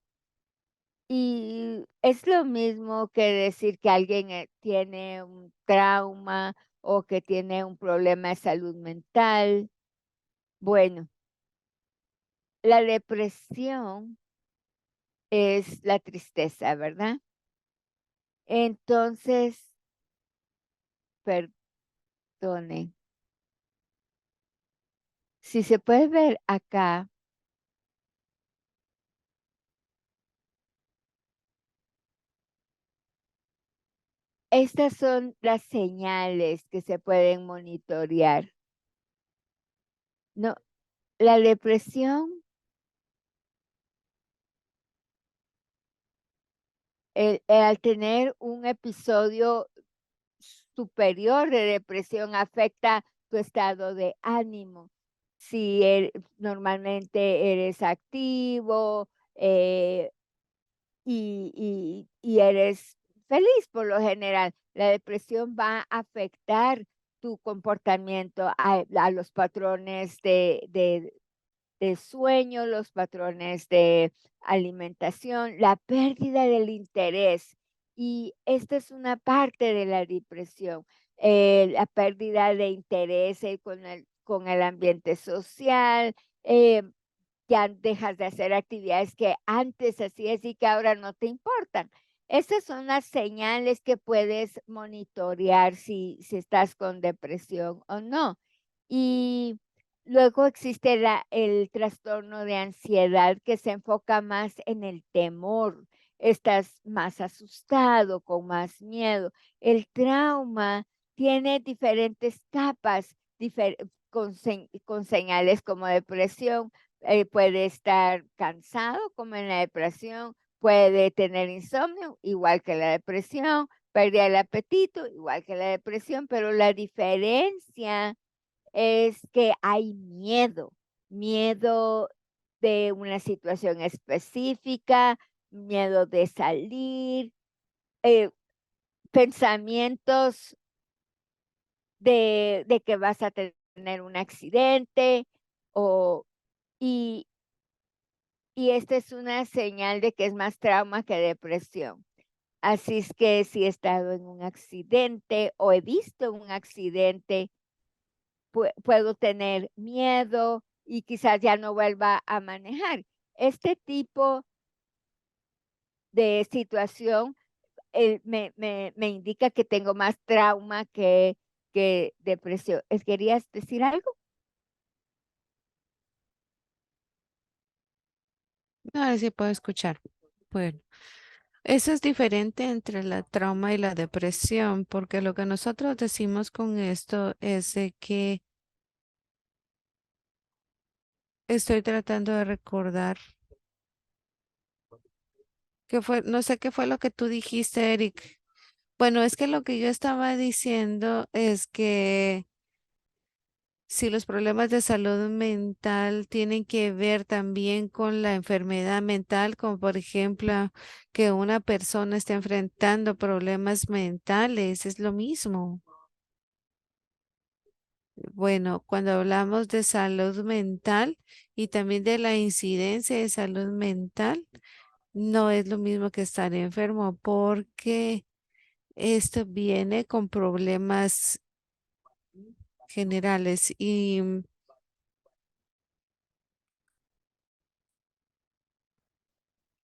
Y es lo mismo que decir que alguien tiene un trauma o que tiene un problema de salud mental. Bueno, la depresión es la tristeza, ¿verdad? Entonces, perdone, si se puede ver acá, estas son las señales que se pueden monitorear. No, la depresión, al tener un episodio superior de depresión afecta tu estado de ánimo. Si normalmente eres activo, y eres feliz por lo general. La depresión va a afectar tu comportamiento, a los patrones de sueño, los patrones de alimentación, la pérdida del interés. Y esta es una parte de la depresión, la pérdida de interés con el ambiente social, eh, ya dejas de hacer actividades que antes hacías y que ahora no te importan. Esas son las señales que puedes monitorear si estás con depresión o no. Y luego existe el trastorno de ansiedad que se enfoca más en el temor. Estás más asustado, con más miedo. El trauma tiene diferentes capas con señales como depresión. Puede estar cansado, como en la depresión, puede tener insomnio, igual que la depresión, pérdida del apetito, igual que la depresión, pero la diferencia es que hay miedo, miedo de una situación específica, miedo de salir, eh, pensamientos de que vas a tener un accidente o y Y esta es una señal de que es más trauma que depresión. Así es que si he estado en un accidente o he visto un accidente, puedo tener miedo y quizás ya no vuelva a manejar. Este tipo de situación me indica que tengo más trauma que depresión. ¿Querías decir algo? A ver si puedo escuchar. Bueno, eso es diferente entre la trauma y la depresión, porque lo que nosotros decimos con esto es de que estoy tratando de recordar qué fue, no sé qué fue lo que tú dijiste, Eric. Bueno, es que lo que yo estaba diciendo es que si los problemas de salud mental tienen que ver también con la enfermedad mental, como por ejemplo que una persona esté enfrentando problemas mentales, es lo mismo. Bueno, cuando hablamos de salud mental y también de la incidencia de salud mental, no es lo mismo que estar enfermo porque esto viene con problemas generales y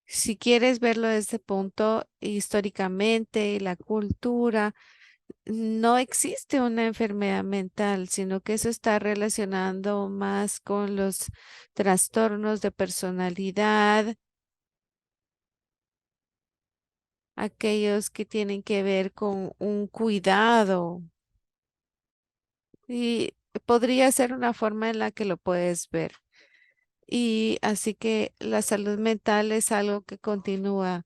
si quieres verlo desde este punto, históricamente, la cultura, no existe una enfermedad mental, sino que eso está relacionando más con los trastornos de personalidad, aquellos que tienen que ver con un cuidado y podría ser una forma en la que lo puedes ver. Y así que la salud mental es algo que continúa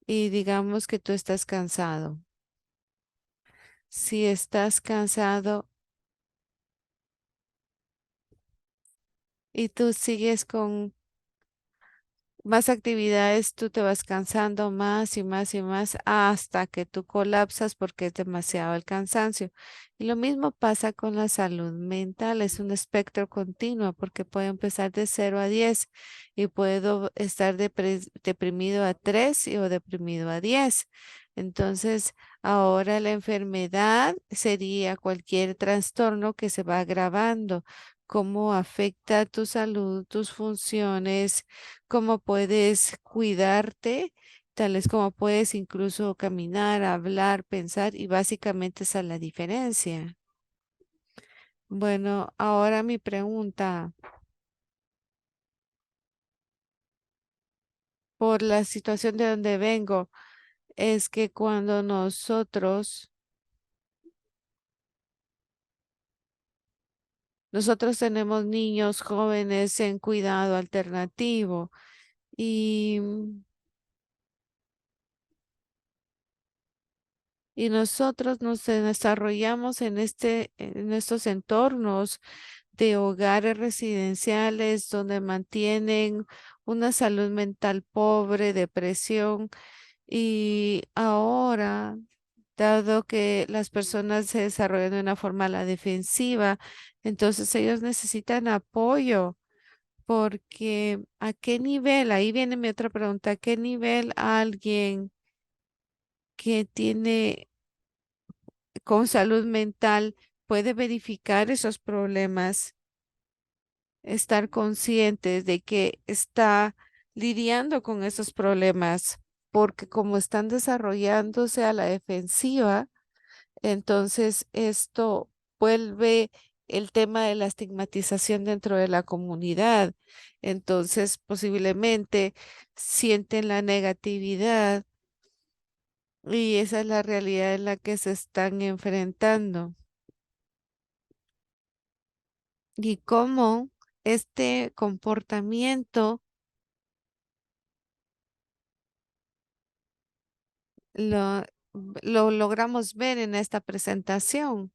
y digamos que tú estás cansado. Si estás cansado y tú sigues con más actividades, tú te vas cansando más y más y más hasta que tú colapsas porque es demasiado el cansancio. Y lo mismo pasa con la salud mental, es un espectro continuo porque puede empezar de 0 a 10 y puedo estar deprimido a 3 o deprimido a 10. Entonces, ahora la enfermedad sería cualquier trastorno que se va agravando. ¿Cómo afecta tu salud, tus funciones? Cómo puedes cuidarte, tal es como puedes incluso caminar, hablar, pensar y básicamente esa es la diferencia. Bueno, ahora mi pregunta, por la situación de donde vengo, es que cuando nosotros tenemos niños jóvenes en cuidado alternativo y, y nosotros nos desarrollamos en estos entornos de hogares residenciales donde mantienen una salud mental pobre, depresión y ahora, dado que las personas se desarrollan de una forma a la defensiva, entonces ellos necesitan apoyo. Porque ¿a qué nivel? Ahí viene mi otra pregunta. ¿A qué nivel alguien que tiene con salud mental puede verificar esos problemas, estar conscientes de que está lidiando con esos problemas, porque como están desarrollándose a la defensiva, entonces esto vuelve el tema de la estigmatización dentro de la comunidad. Entonces, posiblemente sienten la negatividad y esa es la realidad en la que se están enfrentando. Y cómo este comportamiento lo, lo logramos ver en esta presentación.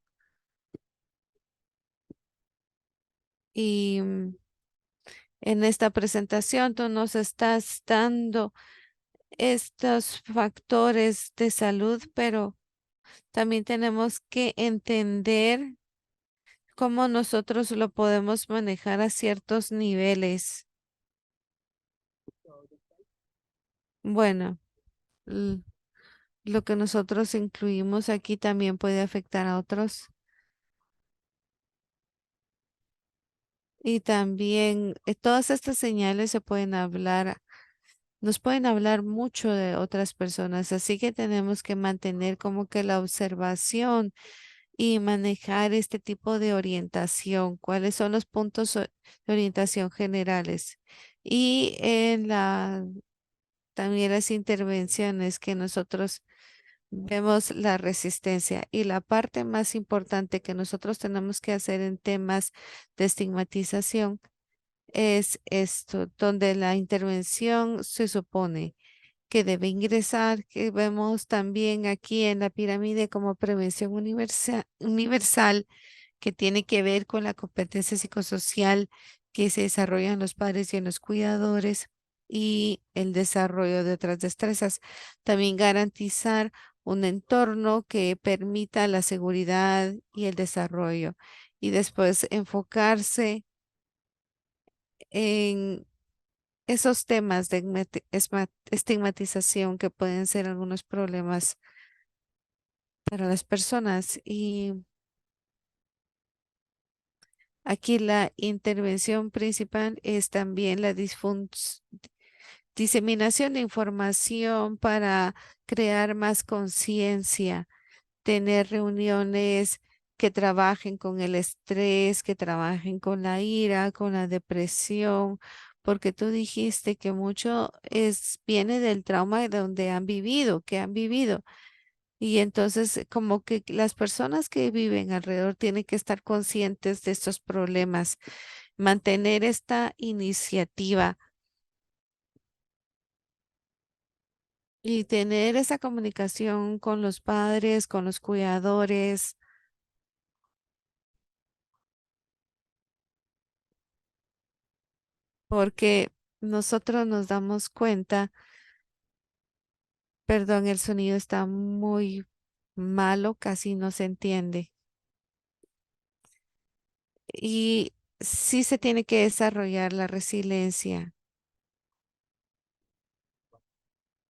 Y en esta presentación tú nos estás dando estos factores de salud, pero también tenemos que entender cómo nosotros lo podemos manejar a ciertos niveles. Bueno, l- lo que nosotros incluimos aquí también puede afectar a otros. Y también todas estas señales se pueden hablar, nos pueden hablar mucho de otras personas, así que tenemos que mantener como que la observación y manejar este tipo de orientación, cuáles son los puntos de orientación generales. Y en también las intervenciones que nosotros vemos la resistencia y la parte más importante que nosotros tenemos que hacer en temas de estigmatización es esto, donde la intervención se supone que debe ingresar, que vemos también aquí en la pirámide como prevención universal que tiene que ver con la competencia psicosocial que se desarrolla en los padres y en los cuidadores y el desarrollo de otras destrezas. También garantizar un entorno que permita la seguridad y el desarrollo. Y después enfocarse en esos temas de estigmatización que pueden ser algunos problemas para las personas. Y aquí la intervención principal es también la diseminación de información para crear más conciencia, tener reuniones que trabajen con el estrés, que trabajen con la ira, con la depresión, porque tú dijiste que mucho viene del trauma de donde han vivido, que han vivido. Y entonces como que las personas que viven alrededor tienen que estar conscientes de estos problemas, mantener esta iniciativa y tener esa comunicación con los padres, con los cuidadores, porque nosotros nos damos cuenta, perdón, el sonido está muy malo, casi no se entiende. Y sí se tiene que desarrollar la resiliencia.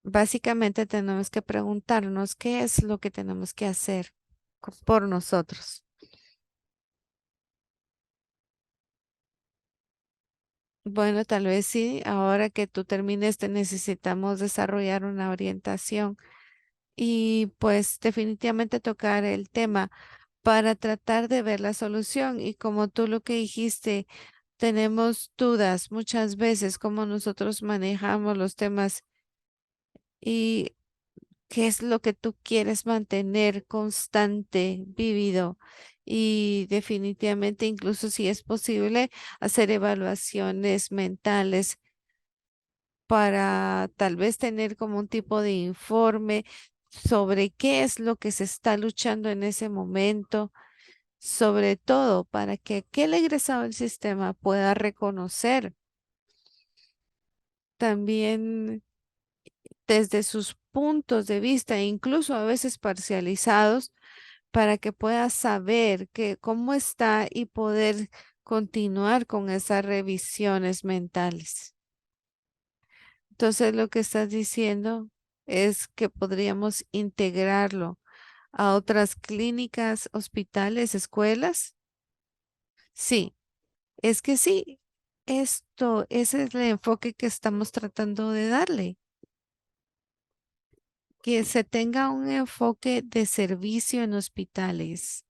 Básicamente tenemos que preguntarnos qué es lo que tenemos que hacer por nosotros. Bueno, tal vez sí, ahora que tú termines, te necesitamos desarrollar una orientación y pues definitivamente tocar el tema para tratar de ver la solución. Y como tú lo que dijiste, tenemos dudas muchas veces cómo nosotros manejamos los temas y qué es lo que tú quieres mantener constante, vívido. Y definitivamente, incluso si es posible, hacer evaluaciones mentales para tal vez tener como un tipo de informe sobre qué es lo que se está luchando en ese momento, sobre todo para que aquel egresado del sistema pueda reconocer también desde sus puntos de vista, incluso a veces parcializados, para que pueda saber que cómo está y poder continuar con esas revisiones mentales. Entonces, lo que estás diciendo es que podríamos integrarlo a otras clínicas, hospitales, escuelas. Sí, es que sí, ese es el enfoque que estamos tratando de darle, que se tenga un enfoque de servicio en hospitales,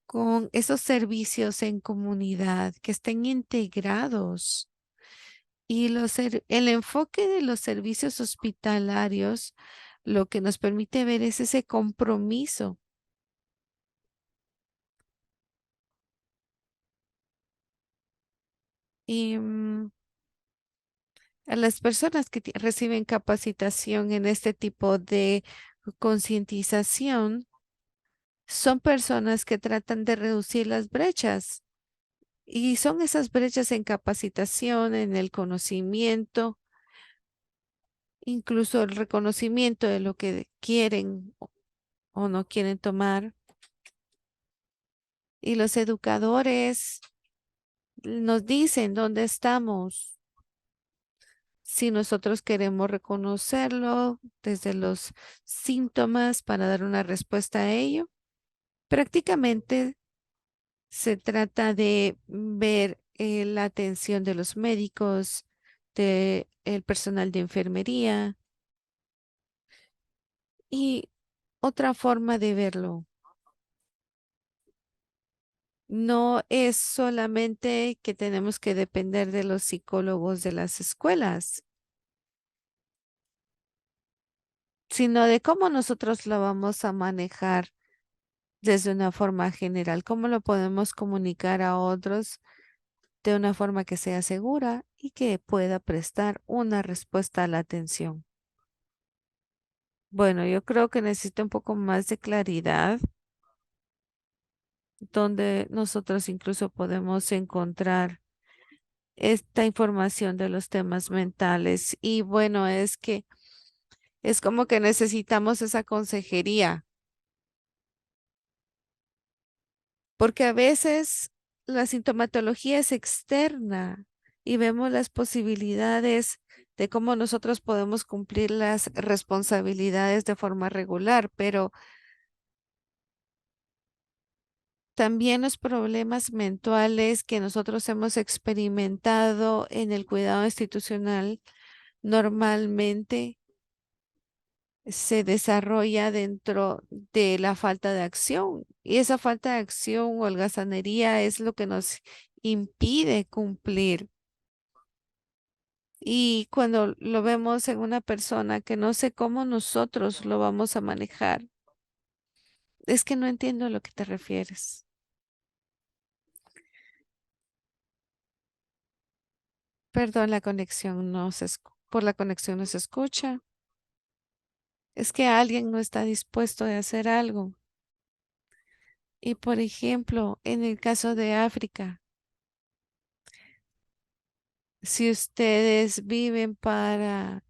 con esos servicios en comunidad que estén integrados. Y el enfoque de los servicios hospitalarios lo que nos permite ver es ese compromiso. Y a las personas que reciben capacitación en este tipo de concientización son personas que tratan de reducir las brechas. Y son esas brechas en capacitación, en el conocimiento, incluso el reconocimiento de lo que quieren o no quieren tomar. Y los educadores nos dicen dónde estamos, si nosotros queremos reconocerlo desde los síntomas para dar una respuesta a ello. Prácticamente se trata de ver la atención de los médicos, de el personal de enfermería y otra forma de verlo. No es solamente que tenemos que depender de los psicólogos de las escuelas, sino de cómo nosotros lo vamos a manejar desde una forma general, cómo lo podemos comunicar a otros de una forma que sea segura y que pueda prestar una respuesta a la atención. Bueno, yo creo que necesito un poco más de claridad, donde nosotros incluso podemos encontrar esta información de los temas mentales. Y bueno, es que es como que necesitamos esa consejería, porque a veces la sintomatología es externa y vemos las posibilidades de cómo nosotros podemos cumplir las responsabilidades de forma regular, pero también los problemas mental que nosotros hemos experimentado en el cuidado institucional normalmente se desarrolla dentro de la falta de acción. Y esa falta de acción o holgazanería es lo que nos impide cumplir. Y cuando lo vemos en una persona que no sé cómo nosotros lo vamos a manejar, es que no entiendo a lo que te refieres. Perdón, la conexión no se, por la conexión no se escucha. Es que alguien no está dispuesto a hacer algo. Y por ejemplo, en el caso de África, Si ustedes viven para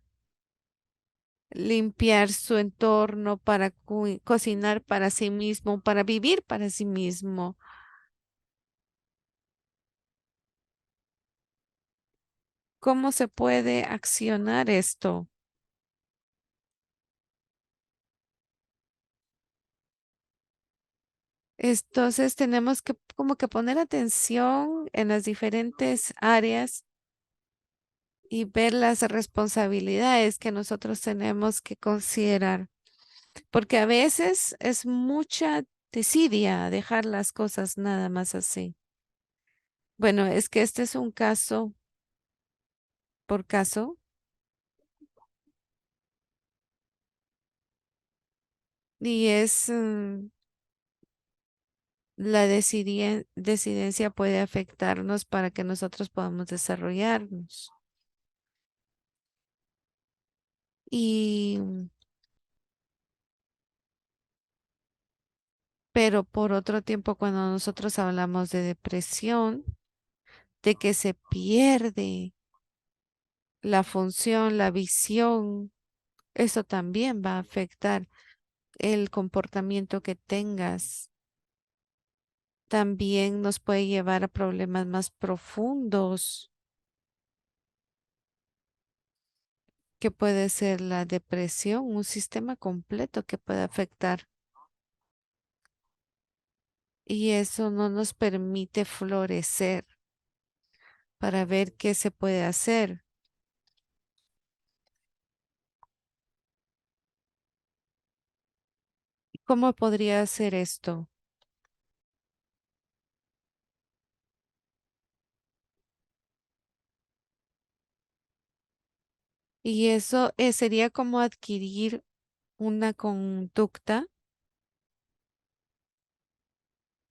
limpiar su entorno, para cocinar para sí mismo, para vivir para sí mismo, ¿cómo se puede accionar esto? Entonces tenemos que como que poner atención en las diferentes áreas y ver las responsabilidades que nosotros tenemos que considerar, porque a veces es mucha desidia dejar las cosas nada más así. Bueno, es que este es un caso por caso y es la decidencia puede afectarnos para que nosotros podamos desarrollarnos. Y, pero por otro tiempo, cuando nosotros hablamos de depresión, de que se pierde la función, la visión, eso también va a afectar el comportamiento que tengas. También nos puede llevar a problemas más profundos, que puede ser la depresión, un sistema completo que puede afectar. Y eso no nos permite florecer para ver qué se puede hacer. ¿Cómo podría hacer esto? Y eso sería como adquirir una conducta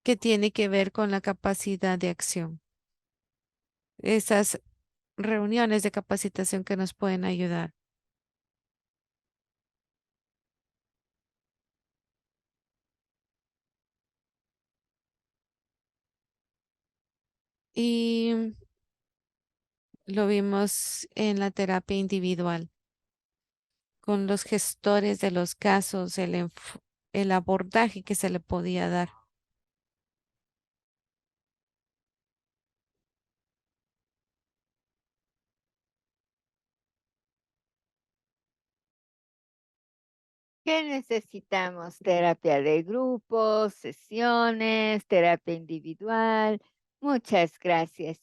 que tiene que ver con la capacidad de acción. Esas reuniones de capacitación que nos pueden ayudar. Y lo vimos en la terapia individual, con los gestores de los casos, el abordaje que se le podía dar. ¿Qué necesitamos? Terapia de grupo, sesiones, terapia individual. Muchas gracias.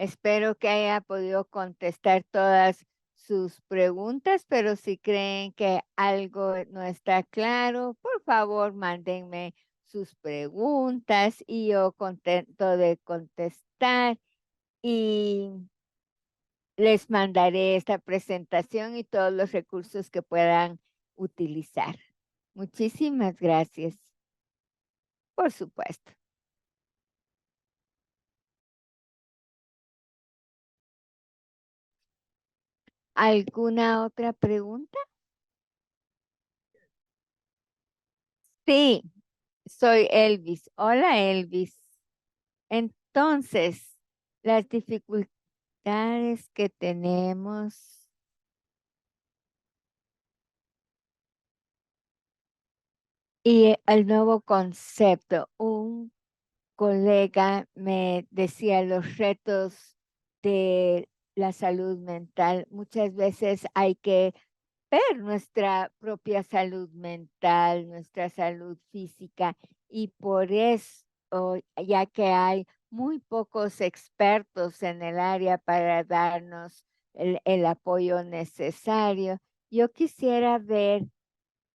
Espero que haya podido contestar todas sus preguntas, pero si creen que algo no está claro, por favor, mándenme sus preguntas y yo contento de contestar y les mandaré esta presentación y todos los recursos que puedan utilizar. Muchísimas gracias, por supuesto. ¿Alguna otra pregunta? Sí, soy Elvis. Hola, Elvis. Entonces, las dificultades que tenemos y el nuevo concepto. Un colega me decía los retos de la salud mental. Muchas veces hay que ver nuestra propia salud mental, nuestra salud física y por eso, ya que hay muy pocos expertos en el área para darnos el apoyo necesario, yo quisiera ver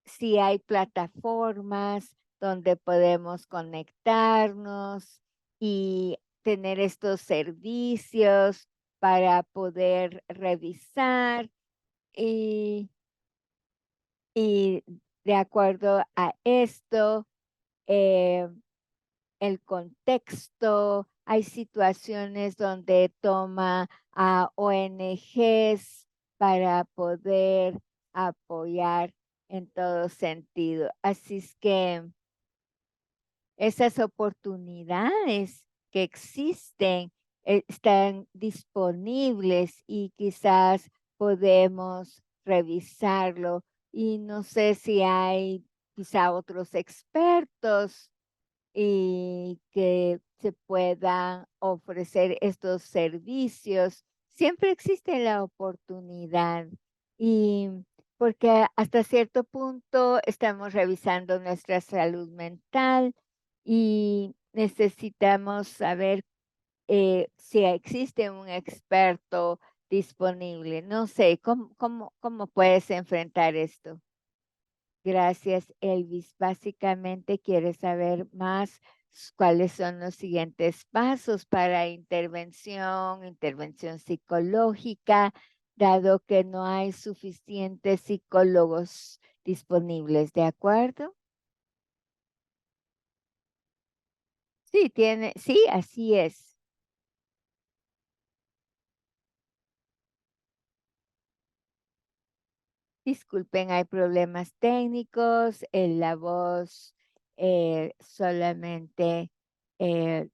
si hay plataformas donde podemos conectarnos y tener estos servicios para poder revisar y y de acuerdo a esto, eh, el contexto, hay situaciones donde toma a ONGs para poder apoyar en todo sentido. Así es que esas oportunidades que existen están disponibles y quizás podemos revisarlo. Y no sé si hay quizá otros expertos y que se puedan ofrecer estos servicios. Siempre existe la oportunidad y porque hasta cierto punto estamos revisando nuestra salud mental y necesitamos saber si existe un experto disponible. No sé, ¿cómo puedes enfrentar esto? Gracias, Elvis. Básicamente quiere saber más cuáles son los siguientes pasos para intervención psicológica, dado que no hay suficientes psicólogos disponibles, ¿de acuerdo? Sí, así es. Disculpen, hay problemas técnicos, la voz solamente eh,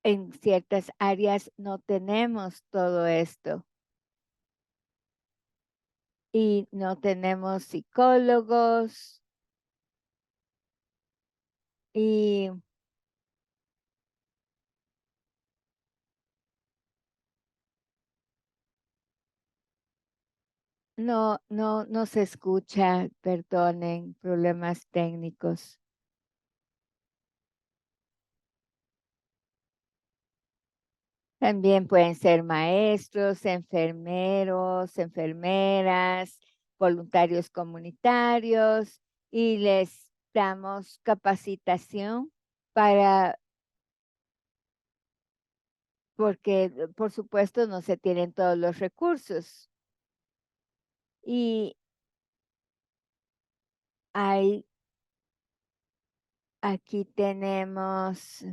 en ciertas áreas no tenemos todo esto y no tenemos psicólogos y no se escucha, perdonen, problemas técnicos. También pueden ser maestros, enfermeros, enfermeras, voluntarios comunitarios y les damos capacitación para, porque por supuesto no se tienen todos los recursos. Y hay, aquí tenemos,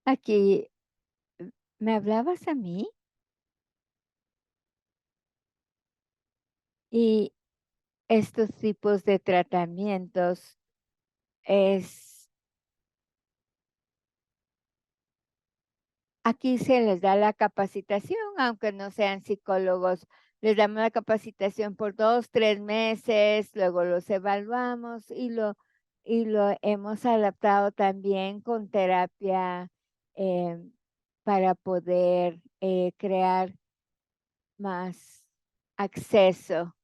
aquí, ¿me hablabas a mí? Y estos tipos de tratamientos es, aquí se les da la capacitación, aunque no sean psicólogos, les damos la capacitación por 2, 3 meses, luego los evaluamos y lo hemos adaptado también con terapia para poder crear más acceso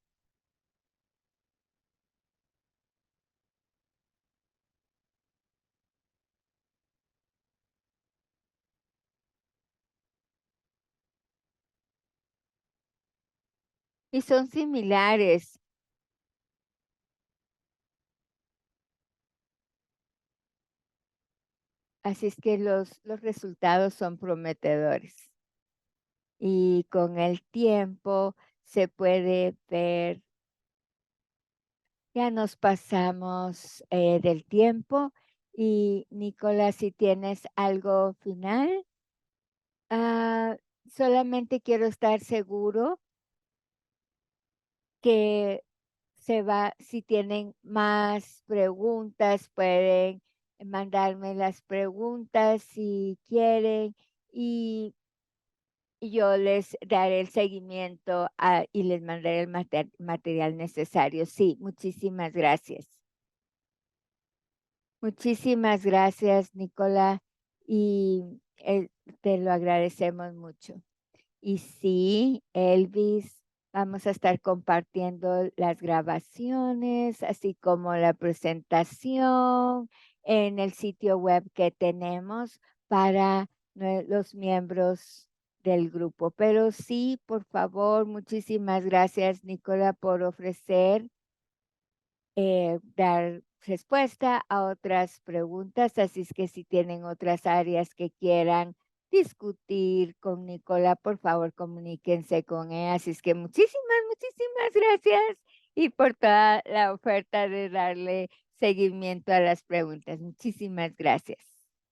y son similares, así es que los resultados son prometedores y con el tiempo se puede ver, ya nos pasamos del tiempo y Nicolás, si tienes algo final, ah, solamente quiero estar seguro que si tienen más preguntas, pueden mandarme las preguntas si quieren y yo les daré el seguimiento y les mandaré el material necesario. Sí, muchísimas gracias. Muchísimas gracias, Nicola, y te lo agradecemos mucho. Y sí, Elvis, vamos a estar compartiendo las grabaciones, así como la presentación en el sitio web que tenemos para los miembros del grupo. Pero sí, por favor, muchísimas gracias, Nicola, por ofrecer dar respuesta a otras preguntas, así es que si tienen otras áreas que quieran discutir con Nicola, por favor comuníquense con ella. Así es que muchísimas gracias y por toda la oferta de darle seguimiento a las preguntas. Muchísimas gracias.